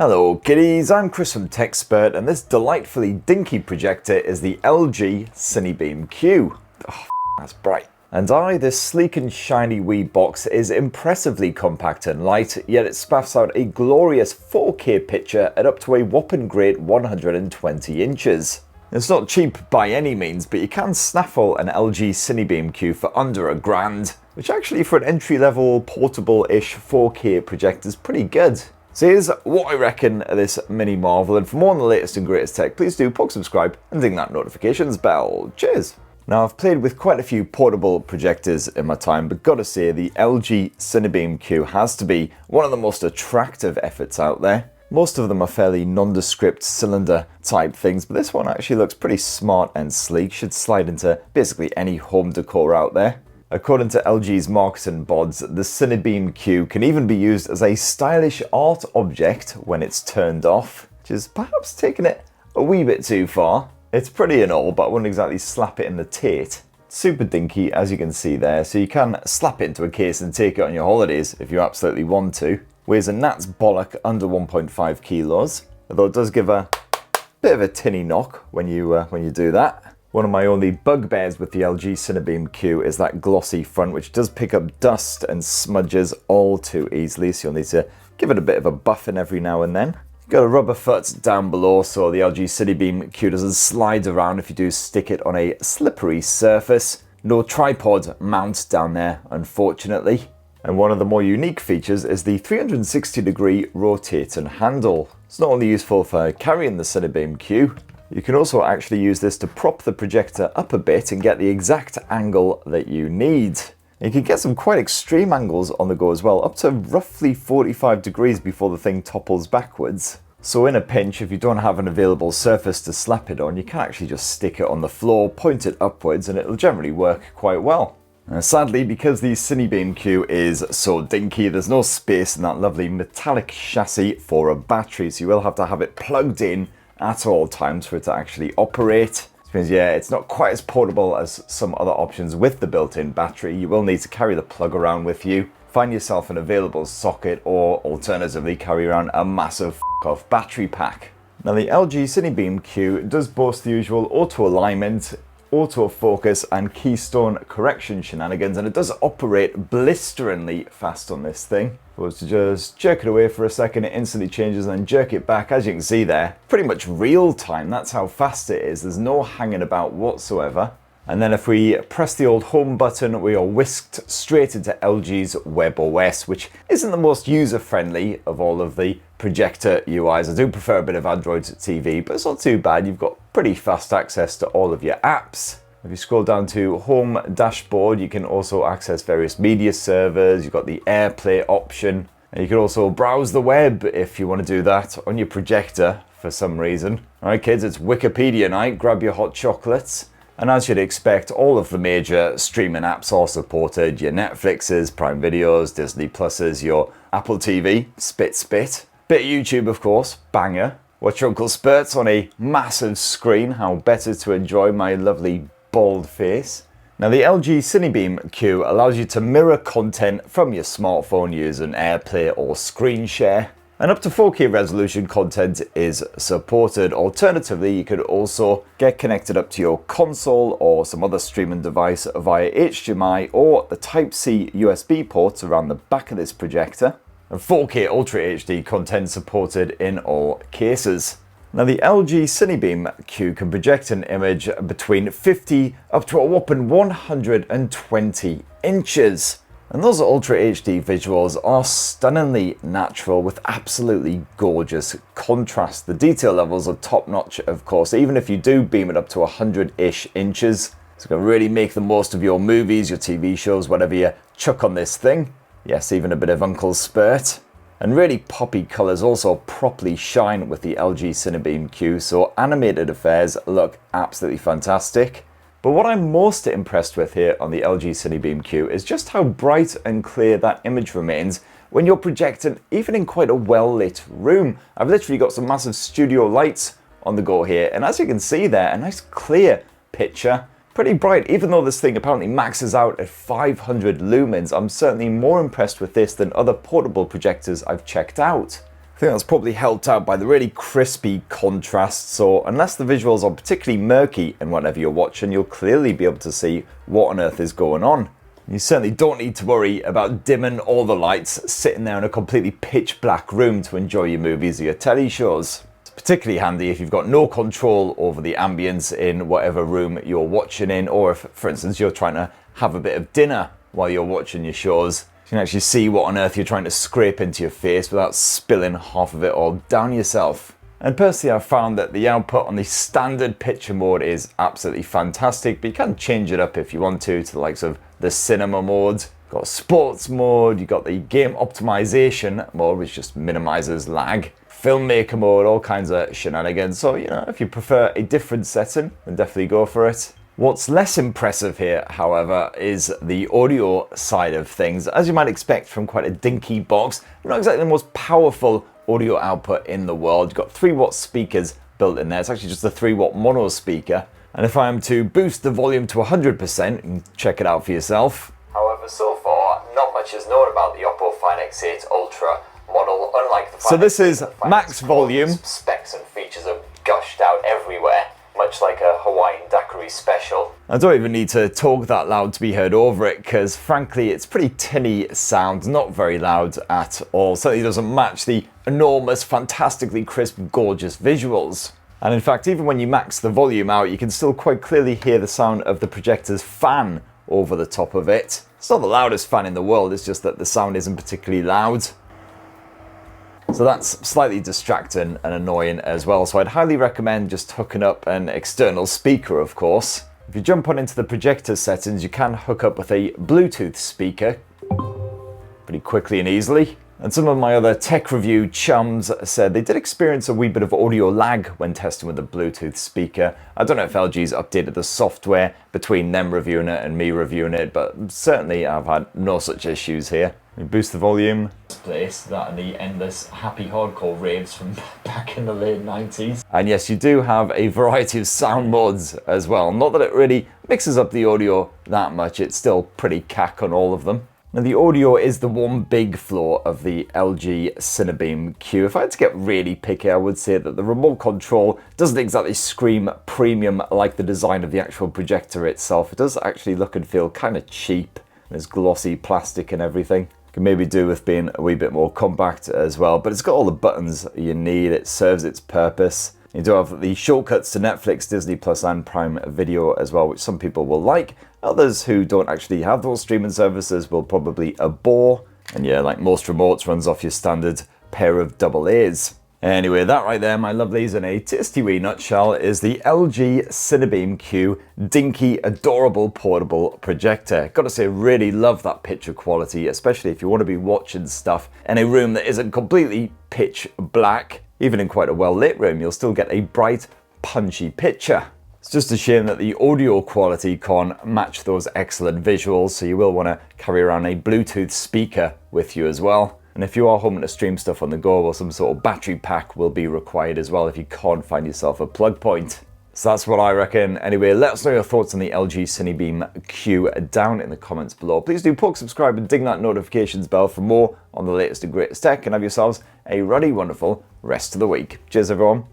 Hello kiddies, I'm Chris from TechSpert, and this delightfully dinky projector is the LG CineBeam Q. Oh, that's bright. And this sleek and shiny wee box is impressively compact and light, yet it spaffs out a glorious 4K picture at up to a whopping great 120 inches. It's not cheap by any means, but you can snaffle an LG CineBeam Q for under £1,000, which actually for an entry-level portable-ish 4K projector is pretty good. So here's what I reckon of this mini marvel, and for more on the latest and greatest tech, please do poke subscribe and ding that notifications bell. Cheers! Now, I've played with quite a few portable projectors in my time, but gotta say the LG CineBeam Q has to be one of the most attractive efforts out there. Most of them are fairly nondescript cylinder type things, but this one actually looks pretty smart and sleek, should slide into basically any home decor out there. According to LG's marketing bods, the CineBeam Q can even be used as a stylish art object when it's turned off, which is perhaps taking it a wee bit too far. It's pretty and all, but I wouldn't exactly slap it in the tate. Super dinky, as you can see there, so you can slap it into a case and take it on your holidays if you absolutely want to. Weighs a gnat's bollock, under 1.5 kilos, although it does give a bit of a tinny knock when you do that. One of my only bugbears with the LG CineBeam Q is that glossy front, which does pick up dust and smudges all too easily, so you'll need to give it a bit of a buffing every now and then. Got a rubber foot down below, so the LG CineBeam Q doesn't slide around if you do stick it on a slippery surface. No tripod mount down there, unfortunately. And one of the more unique features is the 360-degree rotating handle. It's not only useful for carrying the CineBeam Q, you can also actually use this to prop the projector up a bit and get the exact angle that you need. You can get some quite extreme angles on the go as well, up to roughly 45 degrees before the thing topples backwards. So in a pinch, if you don't have an available surface to slap it on, you can actually just stick it on the floor, point it upwards, and it'll generally work quite well. Sadly, because the CineBeam Q is so dinky, there's no space in that lovely metallic chassis for a battery, so you will have to have it plugged in at all times for it to actually operate. Which means, yeah, it's not quite as portable as some other options with the built-in battery. You will need to carry the plug around with you, find yourself an available socket, or alternatively carry around a massive f***off battery pack. Now, the LG CineBeam Q does boast the usual auto alignment, autofocus and keystone correction shenanigans, and it does operate blisteringly fast on this thing. If I was to just jerk it away for a second, it instantly changes and then jerk it back, as you can see there. Pretty much real time, that's how fast it is. There's no hanging about whatsoever. And then if we press the old home button, we are whisked straight into LG's WebOS, which isn't the most user-friendly of all of the projector UIs. I do prefer a bit of Android TV, but it's not too bad. You've got pretty fast access to all of your apps. If you scroll down to Home Dashboard, you can also access various media servers. You've got the AirPlay option, and you can also browse the web if you want to do that on your projector for some reason. All right, kids, it's Wikipedia night. Grab your hot chocolates. And as you'd expect, all of the major streaming apps are supported. Your Netflixes, Prime Videos, Disney Pluses, your Apple TV, spit. Bit of YouTube, of course, banger. Watch your Uncle Spurts on a massive screen. How better to enjoy my lovely bald face. Now, the LG CineBeam Q allows you to mirror content from your smartphone using AirPlay or Screen Share. And up to 4K resolution content is supported. Alternatively, you could also get connected up to your console or some other streaming device via HDMI or the Type-C USB ports around the back of this projector. And 4K Ultra HD content supported in all cases. Now, the LG CineBeam Q can project an image between 50 up to a whopping 120 inches. And those Ultra HD visuals are stunningly natural with absolutely gorgeous contrast. The detail levels are top notch, of course, even if you do beam it up to 100-ish inches. It's going to really make the most of your movies, your TV shows, whatever you chuck on this thing. Yes, even a bit of Uncle Spurt. And really poppy colours also properly shine with the LG CineBeam Q, so animated affairs look absolutely fantastic. But what I'm most impressed with here on the LG CineBeam Q is just how bright and clear that image remains when you're projecting even in quite a well-lit room. I've literally got some massive studio lights on the go here, and as you can see there, a nice clear picture. Pretty bright, even though this thing apparently maxes out at 500 lumens. I'm certainly more impressed with this than other portable projectors I've checked out. think that's probably helped out by the really crispy contrast, so unless the visuals are particularly murky in whatever you're watching, you'll clearly be able to see what on earth is going on. You certainly don't need to worry about dimming all the lights, sitting there in a completely pitch black room to enjoy your movies or your telly shows. It's particularly handy if you've got no control over the ambience in whatever room you're watching in, or if, for instance, you're trying to have a bit of dinner while you're watching your shows. You can actually see what on earth you're trying to scrape into your face without spilling half of it all down yourself. And personally, I've found that the output on the standard picture mode is absolutely fantastic, but you can change it up if you want to the likes of the cinema mode. You've got sports mode, you've got the game optimization mode, which just minimizes lag, filmmaker mode, all kinds of shenanigans. So, you know, if you prefer a different setting, then definitely go for it. What's less impressive here, however, is the audio side of things. As you might expect from quite a dinky box, not exactly the most powerful audio output in the world. You've got 3-watt speakers built in there. It's actually just a 3-watt mono speaker. And if I am to boost the volume to 100%, you can check it out for yourself. However, so far, not much is known about the Oppo Find X8 Ultra model, unlike the Find So this X8, is max volume. Specs and features are gushed out everywhere, much like a Hawaiian daiquiri special. I don't even need to talk that loud to be heard over it, because frankly it's pretty tinny sound, not very loud at all. Certainly doesn't match the enormous, fantastically crisp, gorgeous visuals. And in fact, even when you max the volume out, you can still quite clearly hear the sound of the projector's fan over the top of it. It's not the loudest fan in the world, it's just that the sound isn't particularly loud. So that's slightly distracting and annoying as well. So I'd highly recommend just hooking up an external speaker, of course. If you jump on into the projector settings, you can hook up with a Bluetooth speaker pretty quickly and easily. And some of my other tech review chums said they did experience a wee bit of audio lag when testing with the Bluetooth speaker. I don't know if LG's updated the software between them reviewing it and me reviewing it, but certainly I've had no such issues here. We boost the volume. Place that and the endless happy hardcore raves from back in the late 90s. And yes, you do have a variety of sound modes as well. Not that it really mixes up the audio that much, it's still pretty cack on all of them. Now the audio is the one big flaw of the LG CineBeam Q. If I had to get really picky, I would say that the remote control doesn't exactly scream premium like the design of the actual projector itself. It does actually look and feel kind of cheap. There's glossy plastic and everything. Can maybe do with being a wee bit more compact as well, but it's got all the buttons you need. It serves its purpose. You do have the shortcuts to Netflix, Disney Plus and Prime Video as well, which some people will like. Others who don't actually have those streaming services will probably abhor. And yeah, like most remotes, runs off your standard pair of AA's. Anyway, that right there, my lovelies, in a tasty wee nutshell, is the LG CineBeam Q dinky, adorable portable projector. Gotta say, really love that picture quality, especially if you want to be watching stuff in a room that isn't completely pitch black. Even in quite a well-lit room, you'll still get a bright, punchy picture. It's just a shame that the audio quality can't match those excellent visuals, so you will want to carry around a Bluetooth speaker with you as well. And if you are hoping to stream stuff on the go, well, some sort of battery pack will be required as well if you can't find yourself a plug point. So that's what I reckon. Anyway, let us know your thoughts on the LG CineBeam Q down in the comments below. Please do poke, subscribe and ding that notifications bell for more on the latest and greatest tech, and have yourselves a ruddy, wonderful rest of the week. Cheers everyone.